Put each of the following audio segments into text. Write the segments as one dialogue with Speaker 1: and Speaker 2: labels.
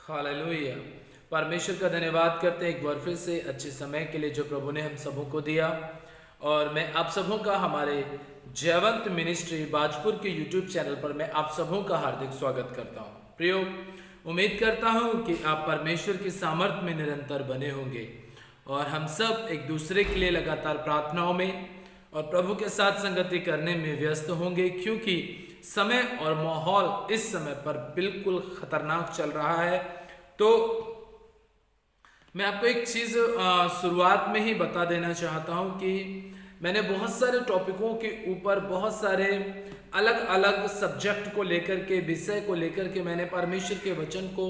Speaker 1: Hallelujah. परमेश्वर का धन्यवाद करते हैं एक बार फिर से अच्छे समय के लिए जो प्रभु ने हम सबों को दिया। और मैं आप सबों का हमारे जयवंत मिनिस्ट्री बाजपुर के यूट्यूब चैनल पर मैं आप सबों का हार्दिक स्वागत करता हूँ। प्रियो, उम्मीद करता हूँ कि आप परमेश्वर की सामर्थ्य में निरंतर बने होंगे और हम सब एक दूसरे के लिए लगातार प्रार्थनाओं में और प्रभु के साथ संगति करने में व्यस्त होंगे, क्योंकि समय और माहौल इस समय पर बिल्कुल खतरनाक चल रहा है। तो मैं आपको एक चीज़ शुरुआत में ही बता देना चाहता हूं कि मैंने बहुत सारे टॉपिकों के ऊपर बहुत सारे अलग अलग सब्जेक्ट को लेकर के, विषय को लेकर के मैंने परमेश्वर के वचन को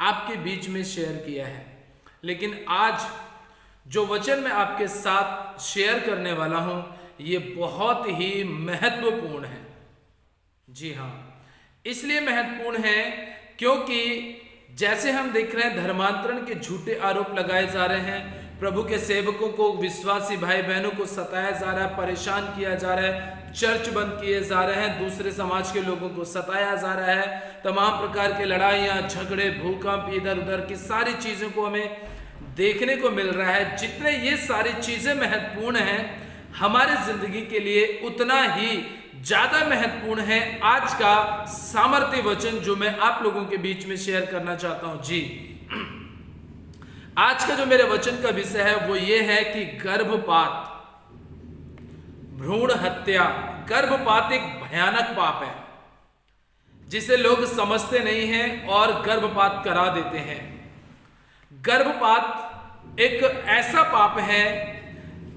Speaker 1: आपके बीच में शेयर किया है। लेकिन आज जो वचन मैं आपके साथ शेयर करने वाला हूं ये बहुत ही महत्वपूर्ण है। जी हाँ, इसलिए महत्वपूर्ण है क्योंकि जैसे हम देख रहे हैं धर्मांतरण के झूठे आरोप लगाए जा रहे हैं, प्रभु के सेवकों को, विश्वासी भाई बहनों को सताया जा रहा है, परेशान किया जा रहा है, चर्च बंद किए जा रहे हैं, दूसरे समाज के लोगों को सताया जा रहा है, तमाम प्रकार के लड़ाइयाँ, झगड़े, भूकंप, इधर उधर की सारी चीज़ों को हमें देखने को मिल रहा है। जितने ये सारी चीज़ें महत्वपूर्ण हैं हमारे जिंदगी के लिए, उतना ही ज्यादा महत्वपूर्ण है आज का सामर्थ्य वचन जो मैं आप लोगों के बीच में शेयर करना चाहता हूं। जी, आज का जो मेरे वचन का विषय है वो ये है कि गर्भपात, भ्रूण हत्या। गर्भपात एक भयानक पाप है जिसे लोग समझते नहीं हैं और गर्भपात करा देते हैं। गर्भपात एक ऐसा पाप है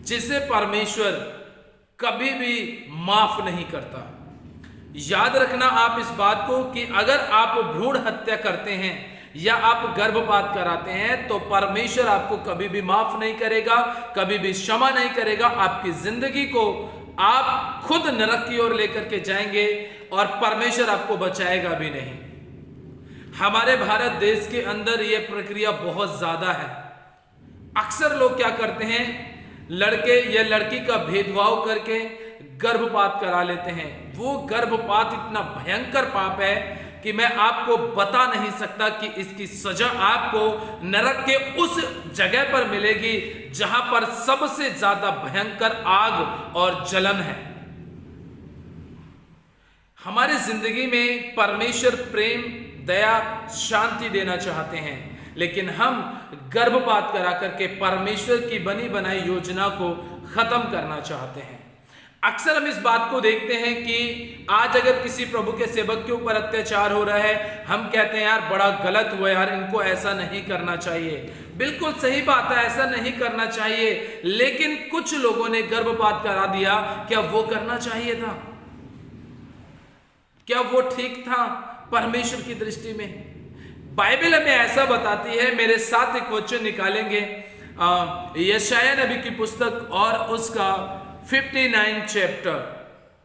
Speaker 1: जिसे परमेश्वर कभी भी माफ नहीं करता। याद रखना आप इस बात को कि अगर आप भ्रूण हत्या करते हैं या आप गर्भपात कराते हैं तो परमेश्वर आपको कभी भी माफ नहीं करेगा, कभी भी क्षमा नहीं करेगा। आपकी जिंदगी को आप खुद नरक की ओर लेकर के जाएंगे और परमेश्वर आपको बचाएगा भी नहीं। हमारे भारत देश के अंदर यह प्रक्रिया बहुत ज्यादा है। अक्सर लोग क्या करते हैं, लड़के या लड़की का भेदभाव करके गर्भपात करा लेते हैं। वो गर्भपात इतना भयंकर पाप है कि मैं आपको बता नहीं सकता कि इसकी सजा आपको नरक के उस जगह पर मिलेगी जहां पर सबसे ज्यादा भयंकर आग और जलन है। हमारी जिंदगी में परमेश्वर प्रेम, दया, शांति देना चाहते हैं, लेकिन हम गर्भपात करा करके परमेश्वर की बनी बनाई योजना को खत्म करना चाहते हैं। अक्सर हम इस बात को देखते हैं कि आज अगर किसी प्रभु के सेवक के ऊपर अत्याचार हो रहा है, हम कहते हैं यार बड़ा गलत हुआ यार, इनको ऐसा नहीं करना चाहिए। बिल्कुल सही बात है, ऐसा नहीं करना चाहिए, लेकिन कुछ लोगों ने गर्भपात करा दिया। क्या वो करना चाहिए था? क्या वो ठीक था परमेश्वर की दृष्टि में? बाइबल हमें ऐसा बताती है। मेरे साथ एक वचन निकालेंगे यशाया नबी की पुस्तक और उसका 59 चैप्टर,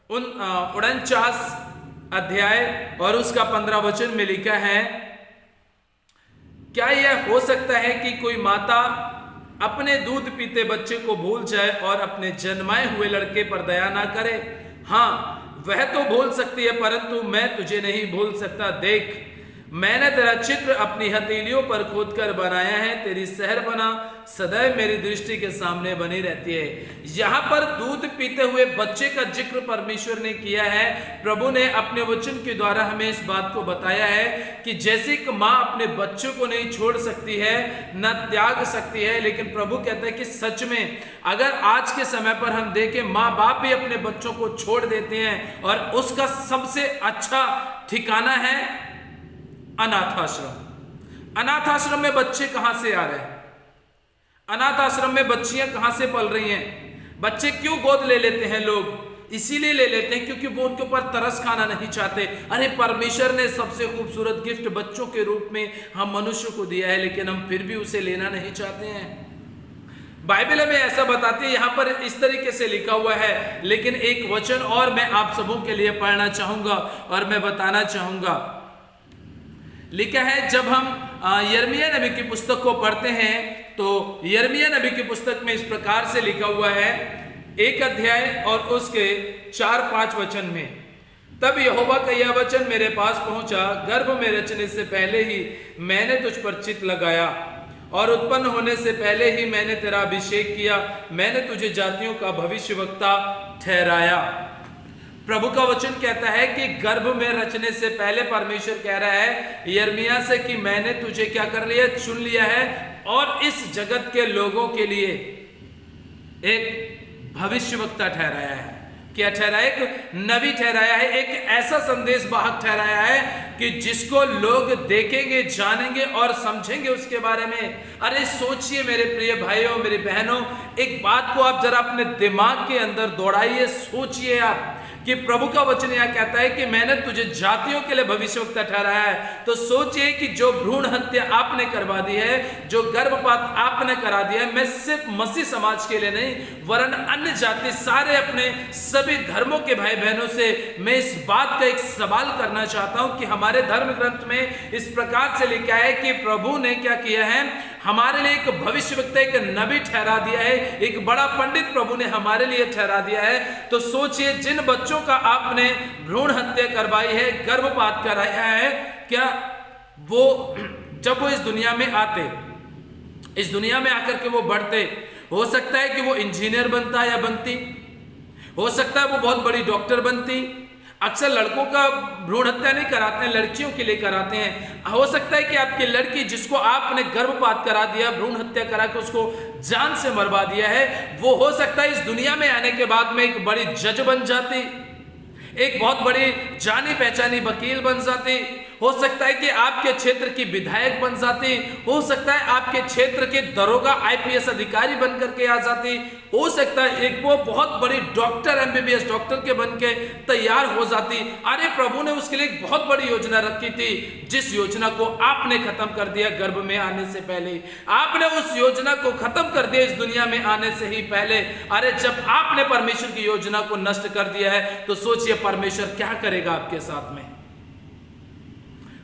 Speaker 1: 49 अध्याय और उसका 15 वचन में लिखा है, क्या यह हो सकता है कि कोई माता अपने दूध पीते बच्चे को भूल जाए और अपने जन्माए हुए लड़के पर दया ना करे? हाँ, वह तो भूल सकती है, परंतु मैं तुझे नहीं भूल सकता। देख, मैंने तेरा चित्र अपनी हथेलियों पर खोद कर बनाया है, तेरी शहर बना सदैव मेरी दृष्टि के सामने बनी रहती है। यहाँ पर दूध पीते हुए बच्चे का जिक्र परमेश्वर ने किया है। प्रभु ने अपने वचन के द्वारा हमें इस बात को बताया है कि जैसे एक माँ अपने बच्चों को नहीं छोड़ सकती है, न त्याग सकती है, लेकिन प्रभु कहता है कि सच में अगर आज के समय पर हम देखें, माँ बाप भी अपने बच्चों को छोड़ देते हैं और उसका सबसे अच्छा ठिकाना है अनाथ आश्रम। अनाथ आश्रम में बच्चे कहां से आ रहे हैं? अनाथ आश्रम में बच्चियां कहां से पल रही हैं? बच्चे क्यों गोद ले लेते हैं लोग? इसीलिए ले लेते हैं क्योंकि वो उनके ऊपर तरस खाना नहीं चाहते। अरे परमेश्वर ने सबसे खूबसूरत गिफ्ट बच्चों के रूप में हम मनुष्य को दिया है, लेकिन हम फिर भी उसे लेना नहीं चाहते हैं। बाइबल हमें ऐसा बताती है, यहां पर इस तरीके से लिखा हुआ है। लेकिन एक वचन और मैं आप सबों के लिए पढ़ना चाहूंगा और मैं बताना चाहूंगा। लिखा है, जब हम यिर्मयाह नबी की पुस्तक को पढ़ते हैं तो यिर्मयाह नबी की पुस्तक में इस प्रकार से लिखा हुआ है, 1 अध्याय और उसके 4-5 वचन में, तब यहोवा का यह वचन मेरे पास पहुंचा, गर्भ में रचने से पहले ही मैंने तुझ पर चित्त लगाया और उत्पन्न होने से पहले ही मैंने तेरा अभिषेक किया, मैंने तुझे जातियों का भविष्यवक्ता ठहराया। प्रभु का वचन कहता है कि गर्भ में रचने से पहले परमेश्वर कह रहा है यिर्मयाह से कि मैंने तुझे क्या कर लिया, चुन लिया है और इस जगत के लोगों के लिए एक भविष्यवक्ता ठहराया है। क्या ठहराया? एक नबी ठहराया है, एक ऐसा संदेश वाहक ठहराया है कि जिसको लोग देखेंगे, जानेंगे और समझेंगे उसके बारे में। अरे सोचिए मेरे प्रिय भाइयों, मेरी बहनों, एक बात को आप जरा अपने दिमाग के अंदर दौड़ाइए, सोचिए आप कि प्रभु का वचन यह कहता है कि मैंने तुझे जातियों के लिए भविष्यवक्ता ठहराया है। तो सोचिए कि जो भ्रूण हत्या आपने करवा दी है, जो गर्भपात आपने करा दिया है, मैं सिर्फ मसीह समाज के लिए नहीं वरन अन्य जाति सारे अपने सभी धर्मों के भाई बहनों से मैं इस बात का एक सवाल करना चाहता हूं कि हमारे धर्म ग्रंथ में इस प्रकार से लिखा है कि प्रभु ने क्या किया है, हमारे लिए एक भविष्यवक्ता, एक नबी ठहरा दिया है, एक बड़ा पंडित प्रभु ने हमारे लिए ठहरा दिया है। तो सोचिए जिन बच्चों का आपने भ्रूण हत्या करवाई है, गर्भपात कराया है, क्या वो जब वो इस दुनिया में आते, इस दुनिया में आकर के वो बढ़ते, हो सकता है कि वो इंजीनियर बनता या बनती, हो सकता है वो बहुत बड़ी डॉक्टर बनती। अक्सर लड़कों का भ्रूण हत्या नहीं कराते हैं, लड़कियों के लिए कराते हैं। हो सकता है कि आपकी लड़की जिसको आपने गर्भपात करा दिया, भ्रूण हत्या करा के उसको जान से मरवा दिया है, वो हो सकता है इस दुनिया में आने के बाद में एक बड़ी जज बन जाती, एक बहुत बड़ी जानी पहचानी वकील बन जाती। हो सकता है कि आपके क्षेत्र की विधायक बन जाती, हो सकता है आपके क्षेत्र के दरोगा आईपीएस अधिकारी बन करके आ जाती, हो सकता है एक वो बहुत बड़ी डॉक्टर एमबीबीएस डॉक्टर के बन के तैयार हो जाती। अरे प्रभु ने उसके लिए एक बहुत बड़ी योजना रखी थी, जिस योजना को आपने खत्म कर दिया गर्भ में आने से पहले। आपने उस योजना को खत्म कर दिया इस दुनिया में आने से ही पहले। अरे जब आपने परमेश्वर की योजना को नष्ट कर दिया है तो सोचिए परमेश्वर क्या करेगा आपके साथ में।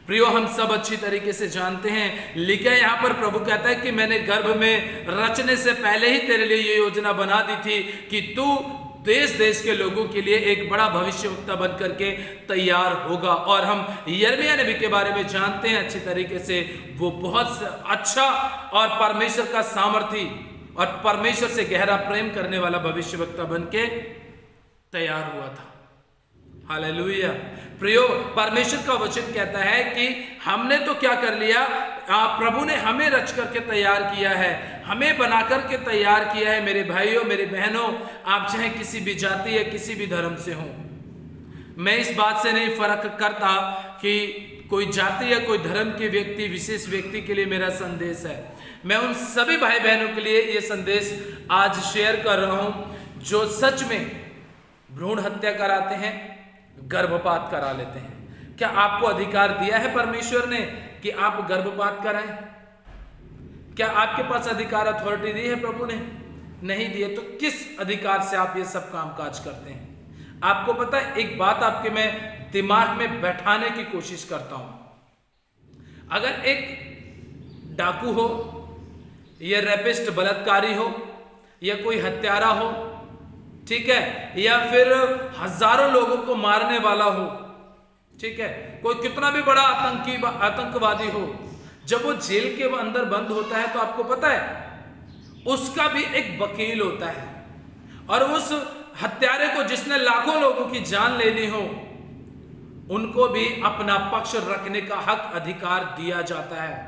Speaker 1: प्रियो, हम सब अच्छी तरीके से जानते हैं, लिखा है यहाँ पर, प्रभु कहता है कि मैंने गर्भ में रचने से पहले ही तेरे लिए ये योजना बना दी थी कि तू देश देश के लोगों के लिए एक बड़ा भविष्यवक्ता बन करके तैयार होगा। और हम यिर्मयाह नबी के बारे में जानते हैं अच्छी तरीके से, वो बहुत अच्छा और परमेश्वर का सामर्थी और परमेश्वर से गहरा प्रेम करने वाला भविष्यवक्ता बन के तैयार हुआ था। हालेलुया। प्रियो, परमेश्वर का वचन कहता है कि हमने तो क्या कर लिया, प्रभु ने हमें रच करके तैयार किया है, हमें बना करके तैयार किया है। मेरे भाइयों, मेरे बहनों, आप चाहे किसी भी जाति या किसी भी धर्म से हो, मैं इस बात से नहीं फर्क करता कि कोई जाति या कोई धर्म के व्यक्ति, विशेष व्यक्ति के लिए मेरा संदेश है। मैं उन सभी भाई बहनों के लिए ये संदेश आज शेयर कर रहा हूं जो सच में भ्रूण हत्या कराते हैं, गर्भपात करा लेते हैं। क्या आपको अधिकार दिया है परमेश्वर ने कि आप गर्भपात कराएं? क्या आपके पास अधिकार, अथॉरिटी दी है प्रभु ने? नहीं दिए। तो किस अधिकार से आप ये सब काम काज करते हैं? आपको पता है, एक बात आपके मैं दिमाग में बैठाने की कोशिश करता हूं। अगर एक डाकू हो या रेपिस्ट बलात्कारी हो या कोई हत्यारा हो, ठीक है, या फिर हजारों लोगों को मारने वाला हो, ठीक है, कोई कितना भी बड़ा आतंकवादी हो, जब वो जेल के अंदर बंद होता है तो आपको पता है उसका भी एक वकील होता है, और उस हत्यारे को जिसने लाखों लोगों की जान ले ली हो, उनको भी अपना पक्ष रखने का हक अधिकार दिया जाता है।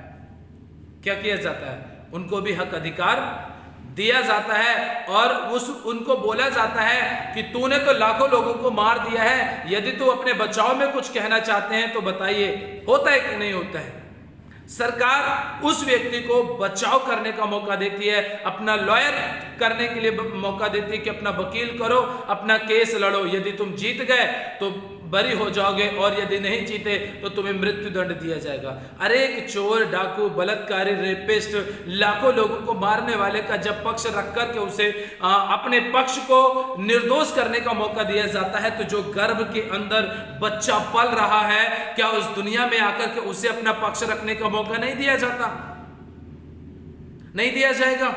Speaker 1: क्या किया जाता है? उनको भी हक अधिकार दिया जाता है और उनको बोला जाता है कि तूने तो लाखों लोगों को मार दिया है, यदि तू अपने बचाव में कुछ कहना चाहते हैं तो बताइए, होता है कि नहीं होता है? सरकार उस व्यक्ति को बचाव करने का मौका देती है, अपना लॉयर करने के लिए मौका देती है कि अपना वकील करो, अपना केस लड़ो। यदि तुम जीत गए तो बरी हो जाओगे और यदि नहीं जीते तो तुम्हें मृत्यु दंड दिया जाएगा। अरे एक चोर, डाकू, बलात्कारी, रेपिस्ट, लाखों लोगों को मारने वाले का जब पक्ष रख करके उसे अपने पक्ष को निर्दोष करने का मौका दिया जाता है, तो जो गर्भ के अंदर बच्चा पल रहा है, क्या उस दुनिया में आकर के उसे अपना पक्ष रखने का मौका नहीं दिया जाता? नहीं दिया जाएगा।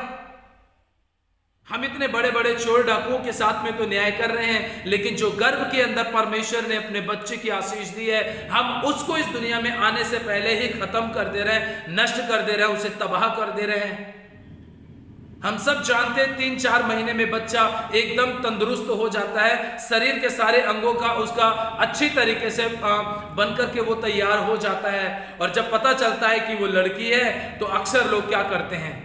Speaker 1: हम इतने बड़े बड़े चोर डाकुओं के साथ में तो न्याय कर रहे हैं, लेकिन जो गर्भ के अंदर परमेश्वर ने अपने बच्चे की आशीष दी है, हम उसको इस दुनिया में आने से पहले ही खत्म कर दे रहे हैं, नष्ट कर दे रहे हैं, उसे तबाह कर दे रहे हैं। हम सब जानते हैं 3-4 महीने में बच्चा एकदम तंदुरुस्त हो जाता है, शरीर के सारे अंगों का उसका अच्छी तरीके से बनकर के वो तैयार हो जाता है। और जब पता चलता है कि वो लड़की है तो अक्सर लोग क्या करते हैं,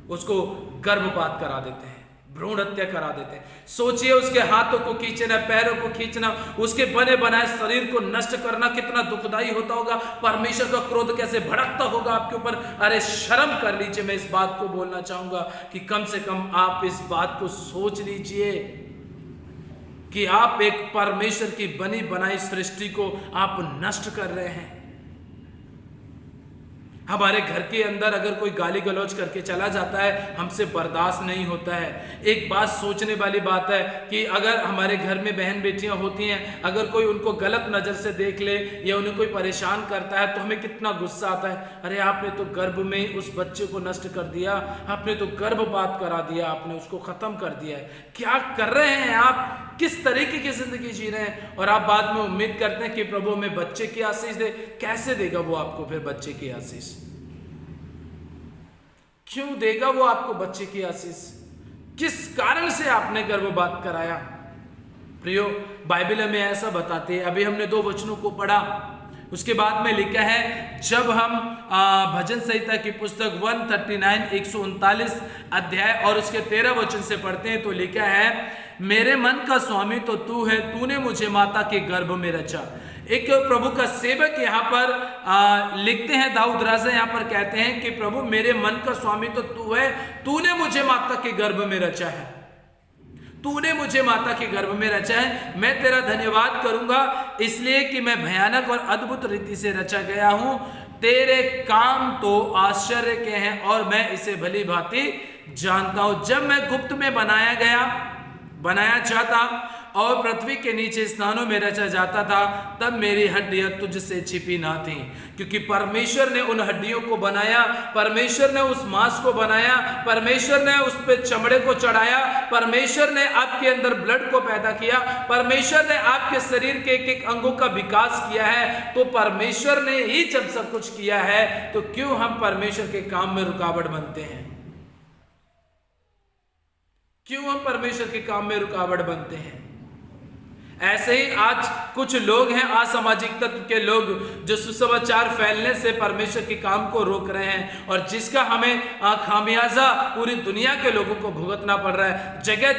Speaker 1: उसको गर्भपात करा देते हैं, भ्रूण हत्या करा देते हैं। सोचिए, उसके हाथों को खींचना, पैरों को खींचना, उसके बने बनाए शरीर को नष्ट करना कितना दुखदाई होता होगा। परमेश्वर का क्रोध कैसे भड़कता होगा आपके ऊपर। अरे शर्म कर लीजिए। मैं इस बात को बोलना चाहूंगा कि कम से कम आप इस बात को सोच लीजिए कि आप एक परमेश्वर की बनी बनाई सृष्टि को आप नष्ट कर रहे हैं। हमारे घर के अंदर अगर कोई गाली गलौज करके चला जाता है, हमसे बर्दाश्त नहीं होता है। एक बात सोचने वाली बात है कि अगर हमारे घर में बहन बेटियां होती हैं, अगर कोई उनको गलत नज़र से देख ले या उन्हें कोई परेशान करता है तो हमें कितना गुस्सा आता है। अरे आपने तो गर्भ में उस बच्चे को नष्ट कर दिया, आपने तो गर्भपात करा दिया, आपने उसको ख़त्म कर दिया है। क्या कर रहे हैं आप? किस तरीके की जिंदगी जी रहे हैं? और आप बाद में उम्मीद करते हैं कि प्रभु हमें बच्चे की आशीष दे। कैसे देगा वो आपको फिर बच्चे की आशीष? क्यों देगा वो आपको बच्चे की आशीष? किस कारण से आपने गर्भपात कराया? प्रियो, बाइबल हमें ऐसा बताती है। अभी हमने 2 वचनों को पढ़ा, उसके बाद में लिखा है, जब हम भजन संहिता की पुस्तक 139 139 अध्याय और उसके 13 वचन से पढ़ते हैं तो लिखा है, मेरे मन का स्वामी तो तू है, तूने मुझे माता के गर्भ में रचा। एक प्रभु का सेवक यहाँ पर लिखते हैं, दाऊद राजा यहाँ पर कहते हैं कि प्रभु मेरे मन का स्वामी तो तू है, तूने मुझे माता के गर्भ में रचा है, तूने मुझे माता के गर्भ में रचा है। मैं तेरा धन्यवाद करूंगा इसलिए कि मैं भयानक और अद्भुत रीति से रचा गया हूं। तेरे काम तो आश्चर्य के हैं और मैं इसे भली भांति जानता हूं। जब मैं गुप्त में बनाया जाता और पृथ्वी के नीचे स्थानों में रचा जाता था, तब मेरी हड्डियां तुझसे छिपी ना थीं। क्योंकि परमेश्वर ने उन हड्डियों को बनाया, परमेश्वर ने उस मांस को बनाया, परमेश्वर ने उस पे चमड़े को चढ़ाया, परमेश्वर ने आपके अंदर ब्लड को पैदा किया, परमेश्वर ने आपके शरीर के एक एक अंगों का विकास किया है। तो परमेश्वर ने ही जब सब कुछ किया है तो क्यों हम परमेश्वर के काम में रुकावट बनते हैं? क्यों हम परमेश्वर के काम में रुकावट बनते हैं? ऐसे ही आज कुछ लोग हैं, असामाजिक तत्व के लोग, जो सुसमाचार फैलने से परमेश्वर के काम को रोक रहे हैं और जिसका हमें खामियाजा पूरी दुनिया के लोगों को भुगतना पड़ रहा है। जगह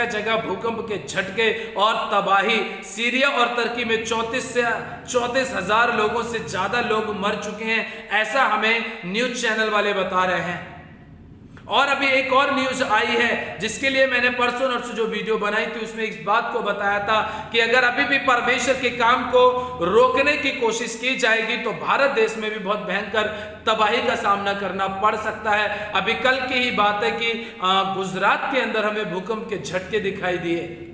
Speaker 1: जगह भूकंप के झटके और तबाही। सीरिया और तुर्की में 34 हजार लोगों से ज्यादा लोग मर चुके हैं, ऐसा हमें न्यूज चैनल वाले बता रहे हैं। और अभी एक और न्यूज आई है जिसके लिए मैंने परसों नरसों जो वीडियो बनाई थी उसमें इस बात को बताया था कि अगर अभी भी परमेश्वर के काम को रोकने की कोशिश की जाएगी तो भारत देश में भी बहुत भयंकर तबाही का सामना करना पड़ सकता है। अभी कल की ही बात है कि गुजरात के अंदर हमें भूकंप के झटके दिखाई दिए।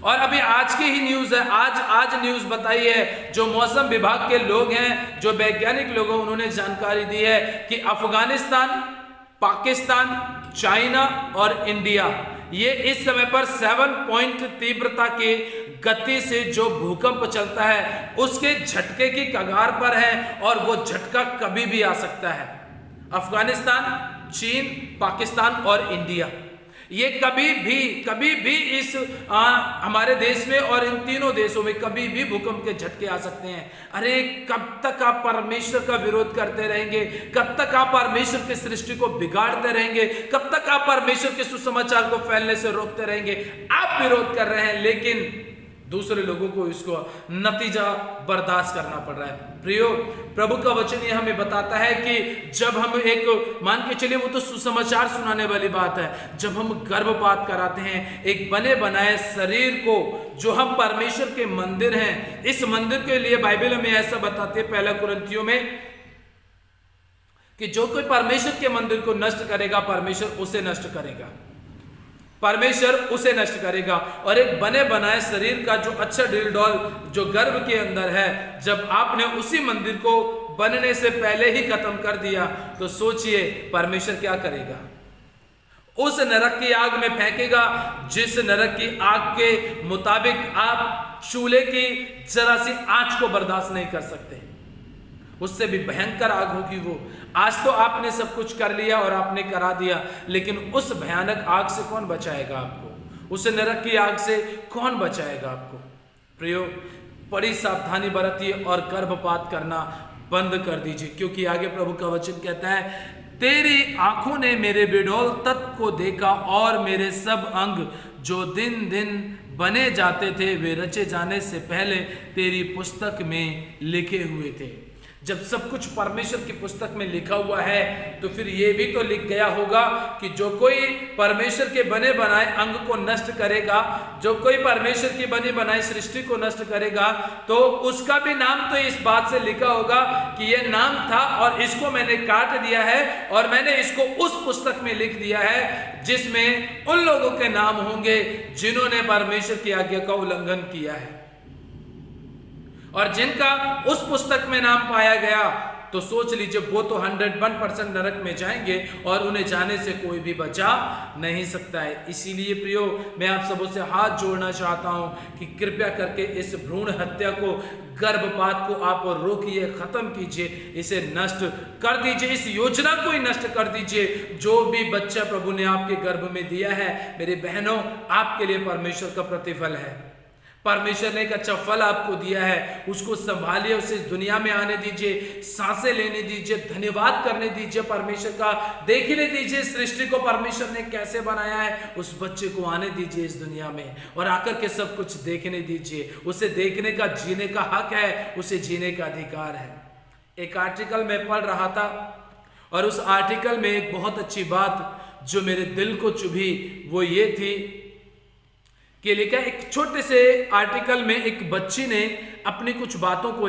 Speaker 1: और अभी आज की ही न्यूज है, आज न्यूज बताई है, जो मौसम विभाग के लोग हैं, जो वैज्ञानिक लोग हैं, उन्होंने जानकारी दी है कि अफगानिस्तान, पाकिस्तान, चाइना और इंडिया ये इस समय पर 7 पॉइंट तीव्रता की गति से जो भूकंप चलता है उसके झटके की कगार पर है और वो झटका कभी भी आ सकता है। अफगानिस्तान, चीन, पाकिस्तान और इंडिया ये कभी भी इस हमारे देश में और इन तीनों देशों में कभी भी भूकंप के झटके आ सकते हैं। अरे कब तक आप परमेश्वर का विरोध करते रहेंगे? कब तक आप परमेश्वर की सृष्टि को बिगाड़ते रहेंगे? कब तक आप परमेश्वर के सुसमाचार को फैलने से रोकते रहेंगे? आप विरोध कर रहे हैं लेकिन दूसरे लोगों को इसको नतीजा बर्दाश्त करना पड़ रहा है। प्रियो, प्रभु का वचन ये हमें बताता है कि जब हम एक, मान के चलिए वो तो सुसमाचार सुनाने वाली बात है, जब हम गर्भपात कराते हैं एक बने बनाए शरीर को, जो हम परमेश्वर के मंदिर हैं, इस मंदिर के लिए बाइबल हमें ऐसा बताती है 1 कुरिन्थियों में कि जो कोई परमेश्वर के मंदिर को नष्ट करेगा परमेश्वर उसे नष्ट करेगा, परमेश्वर उसे नष्ट करेगा। और एक बने बनाए शरीर का जो अच्छा ढील डॉल जो गर्भ के अंदर है, जब आपने उसी मंदिर को बनने से पहले ही खत्म कर दिया तो सोचिए परमेश्वर क्या करेगा। उस नरक की आग में फेंकेगा जिस नरक की आग के मुताबिक आप चूल्हे की जरा सी आंच को बर्दाश्त नहीं कर सकते। उससे भी भयंकर आग होगी वो। आज तो आपने सब कुछ कर लिया और आपने करा दिया, लेकिन उस भयानक आग से कौन बचाएगा आपको? उस नरक की आग से कौन बचाएगा आपको? प्रियो, बड़ी सावधानी बरतिए और गर्भपात करना बंद कर दीजिए, क्योंकि आगे प्रभु का वचन कहता है, तेरी आंखों ने मेरे बिडौल तत्व को देखा और मेरे सब अंग जो दिन दिन बने जाते थे वे रचे जाने से पहले तेरी पुस्तक में लिखे हुए थे। जब सब कुछ परमेश्वर की पुस्तक में लिखा हुआ है तो फिर ये भी तो लिख गया होगा कि जो कोई परमेश्वर के बने बनाए अंग को नष्ट करेगा, जो कोई परमेश्वर की बनी बनाई सृष्टि को नष्ट करेगा, तो उसका भी नाम तो इस बात से लिखा होगा कि ये नाम था और इसको मैंने काट दिया है और मैंने इसको उस पुस्तक में लिख दिया है जिसमें उन लोगों के नाम होंगे जिन्होंने परमेश्वर की आज्ञा का उल्लंघन किया है। और जिनका उस पुस्तक में नाम पाया गया तो सोच लीजिए वो तो 101% नरक में जाएंगे और उन्हें जाने से कोई भी बचा नहीं सकता है। इसीलिए प्रियो, मैं आप सबों से हाथ जोड़ना चाहता हूं कि कृपया करके इस भ्रूण हत्या को, गर्भपात को आप रोकिए, खत्म कीजिए, इसे नष्ट कर दीजिए, इस योजना को ही नष्ट कर दीजिए। जो भी बच्चा प्रभु ने आपके गर्भ में दिया है, मेरी बहनों, आपके लिए परमेश्वर का प्रतिफल है। परमेश्वर ने एक अच्छा फल आपको दिया है, उसको संभालिए, उसे इस दुनिया में आने दीजिए, सांसें लेने दीजिए, धन्यवाद करने दीजिए परमेश्वर का, देखने दीजिए सृष्टि को परमेश्वर ने कैसे बनाया है। उस बच्चे को आने दीजिए इस दुनिया में और आकर के सब कुछ देखने दीजिए। उसे देखने का, जीने का हक है, उसे जीने का अधिकार है। एक आर्टिकल में पढ़ रहा था और उस आर्टिकल में एक बहुत अच्छी बात जो मेरे दिल को चुभी वो ये थी कि लिखा, एक छोटे से आर्टिकल में एक बच्ची ने अपनी कुछ बातों को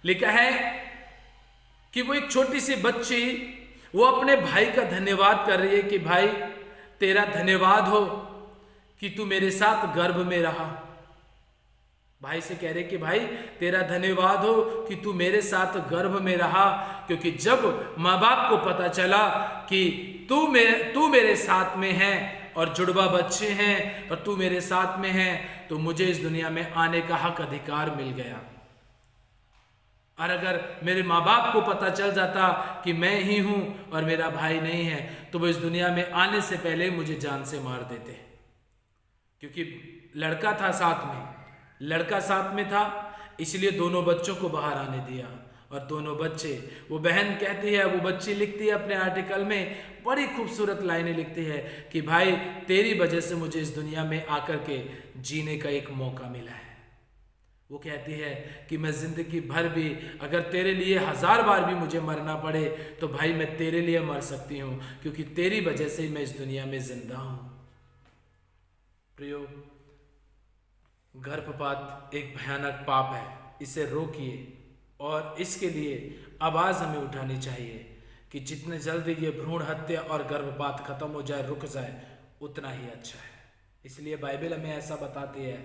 Speaker 1: लिखा है कि वो एक छोटी सी बच्ची वो अपने भाई का धन्यवाद कर रही है कि भाई तेरा धन्यवाद हो कि तू मेरे साथ गर्भ में रहा। भाई से कह रहे कि भाई तेरा धन्यवाद हो कि तू मेरे साथ गर्भ में रहा, क्योंकि जब माँ बाप को पता चला कि तू मेरे साथ में है और जुड़वा बच्चे हैं और तू मेरे साथ में है, तो मुझे इस दुनिया में आने का हक, अधिकार मिल गया। और अगर मेरे माँ बाप को पता चल जाता कि मैं ही हूं और मेरा भाई नहीं है, तो वो इस दुनिया में आने से पहले मुझे जान से मार देते। क्योंकि लड़का साथ में था, इसलिए दोनों बच्चों को बाहर आने दिया। और दोनों बच्चे, वो बहन कहती है, वो बच्ची लिखती है अपने आर्टिकल में, बड़ी खूबसूरत लाइनें लिखती है कि भाई तेरी वजह से मुझे इस दुनिया में आकर के जीने का एक मौका मिला है। वो कहती है कि मैं जिंदगी भर भी अगर तेरे लिए 1000 बार भी मुझे मरना पड़े तो भाई मैं तेरे लिए मर सकती हूँ, क्योंकि तेरी वजह से मैं इस दुनिया में जिंदा हूँ। प्रियो, गर्भपात एक भयानक पाप है, इसे रोकिए और इसके लिए आवाज हमें उठानी चाहिए कि जितने जल्दी ये भ्रूण हत्या और गर्भपात खत्म हो जाए, रुक जाए, उतना ही अच्छा है। इसलिए बाइबल हमें ऐसा बताती है,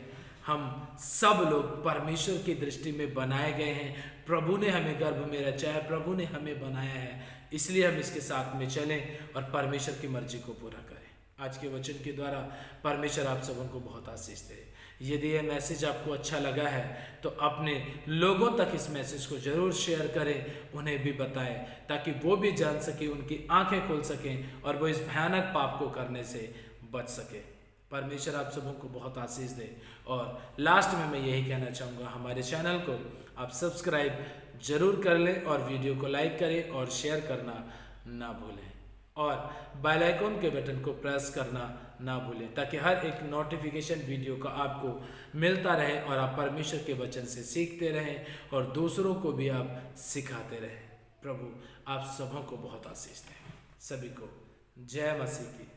Speaker 1: हम सब लोग परमेश्वर की दृष्टि में बनाए गए हैं। प्रभु ने हमें गर्भ में रचा है, प्रभु ने हमें बनाया है, इसलिए हम इसके साथ में चलें और परमेश्वर की मर्जी को पूरा करें। आज के वचन के द्वारा परमेश्वर आप सबों को बहुत आशीष दे। यदि यह मैसेज आपको अच्छा लगा है तो अपने लोगों तक इस मैसेज को जरूर शेयर करें, उन्हें भी बताएं, ताकि वो भी जान सके, उनकी आंखें खुल सकें और वो इस भयानक पाप को करने से बच सके। परमेश्वर आप सबों को बहुत आशीष दे। और लास्ट में मैं यही कहना चाहूँगा, हमारे चैनल को आप सब्सक्राइब जरूर कर लें और वीडियो को लाइक करें और शेयर करना ना भूलें और बेल आइकन के बटन को प्रेस करना ना भूलें, ताकि हर एक नोटिफिकेशन वीडियो का आपको मिलता रहे और आप परमेश्वर के वचन से सीखते रहें और दूसरों को भी आप सिखाते रहें। प्रभु आप सबों को बहुत आशीष दें। सभी को जय मसीह की।